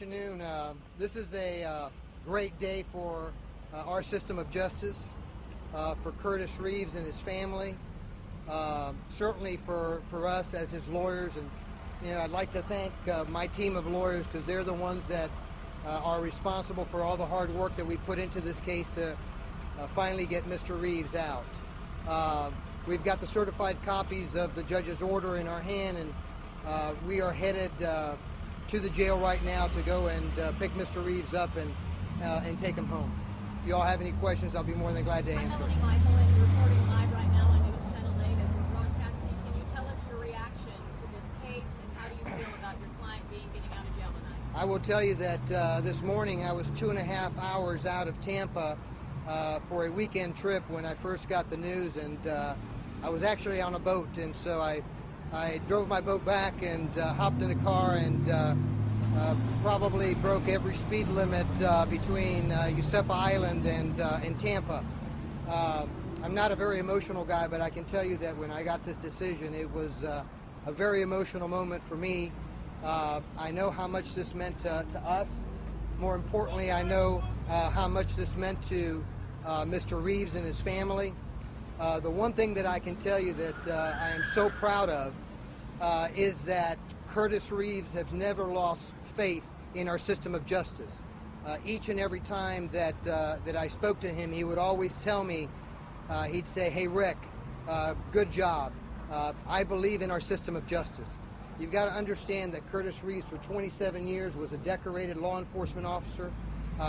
Afternoon. This is a great day for our system of justice, for Curtis Reeves and his family, certainly for us as his lawyers. And I'd like to thank my team of lawyers, because they're the ones that are responsible for all the hard work that we put into this case to finally get Mr. Reeves out. We've got the certified copies of the judge's order in our hand, and we are headed to the jail right now to go and pick Mr. Reeves up and take him home. If you all have any questions, I'll be more than glad to answer. I'm Melanie Michael, and you're reporting live right now on News Channel 8 as we're broadcasting. Can you tell us your reaction to this case, and how do you feel about your client getting out of jail tonight? I will tell you that this morning I was 2.5 hours out of Tampa for a weekend trip when I first got the news, and I was actually on a boat, and so I drove my boat back and hopped in a car and probably broke every speed limit between Yusepa Island and Tampa. I'm not a very emotional guy, but I can tell you that when I got this decision, it was a very emotional moment for me. I know how much this meant to us. More importantly, I know how much this meant to Mr. Reeves and his family. The one thing that I can tell you that I am so proud of is that Curtis Reeves has never lost faith in our system of justice. Each and every time that I spoke to him, he would always tell me, he'd say, "Hey Rick, good job. I believe in our system of justice." You've got to understand that Curtis Reeves for 27 years was a decorated law enforcement officer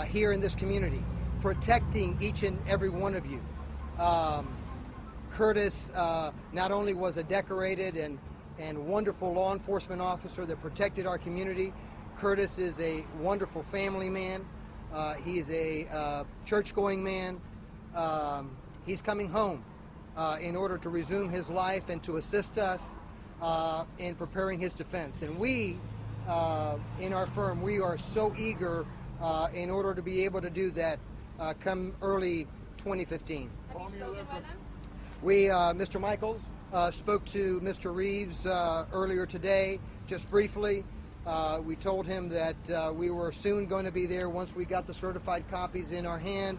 here in this community, protecting each and every one of you. Curtis not only was a decorated and wonderful law enforcement officer that protected our community, Curtis is a wonderful family man. He's a church-going man. He's coming home in order to resume his life and to assist us in preparing his defense. And we, in our firm, we are so eager in order to be able to do that come early 2015. Have you spoken with him? We, Mr. Michaels, spoke to Mr. Reeves earlier today, just briefly. We told him that we were soon going to be there once we got the certified copies in our hand.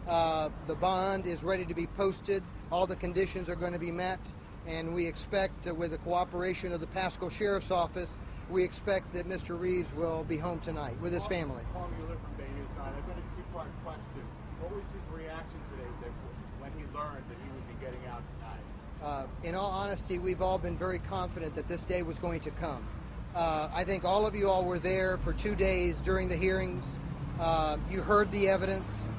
The bond is ready to be posted. All the conditions are going to be met, and we expect, with the cooperation of the Pasco Sheriff's Office, we expect that Mr. Reeves will be home tonight with his family. I've got a two-part question. What was his reaction today when he learned that he would be getting out tonight? In all honesty, we've all been very confident that this day was going to come. I think all of you all were there for 2 days during the hearings. You heard the evidence.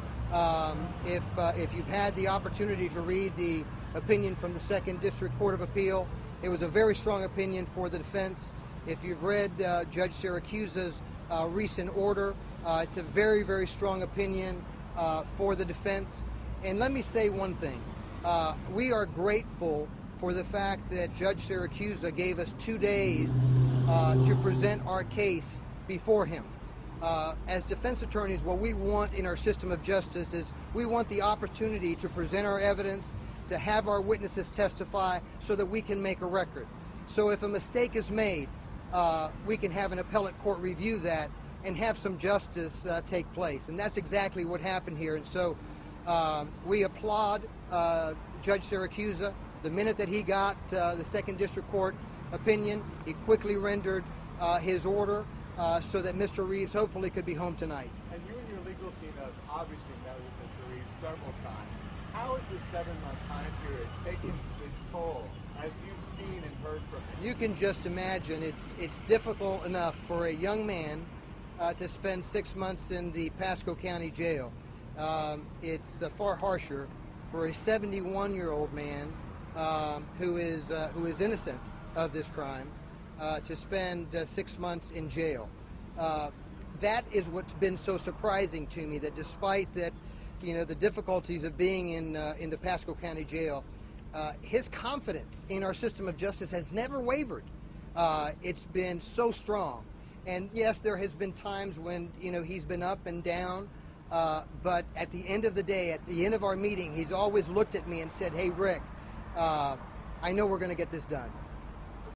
If you've had the opportunity to read the opinion from the 2nd District Court of Appeal, it was a very strong opinion for the defense. If you've read Judge Siracusa's recent order, it's a very, very strong opinion for the defense. And let me say one thing. We are grateful for the fact that Judge Siracusa gave us 2 days to present our case before him. As defense attorneys, what we want in our system of justice is we want the opportunity to present our evidence, to have our witnesses testify so that we can make a record. So if a mistake is made, we can have an appellate court review that and have some justice take place. And that's exactly what happened here. And so we applaud Judge Siracusa. The minute that he got the 2nd District Court opinion, he quickly rendered his order so that Mr. Reeves hopefully could be home tonight. And you and your legal team have obviously met with Mr. Reeves several times. How has this 7-month time period taken its toll, as you've seen and heard from him? You can just imagine it's difficult enough for a young man to spend 6 months in the Pasco County Jail. It's far harsher for a 71-year-old man who is innocent of this crime to spend 6 months in jail. That is what's been so surprising to me, that despite that, the difficulties of being in the Pasco County Jail, his confidence in our system of justice has never wavered. It's been so strong. And yes, there has been times when, he's been up and down, but at the end of the day, at the end of our meeting, he's always looked at me and said, "Hey, Rick, I know we're going to get this done."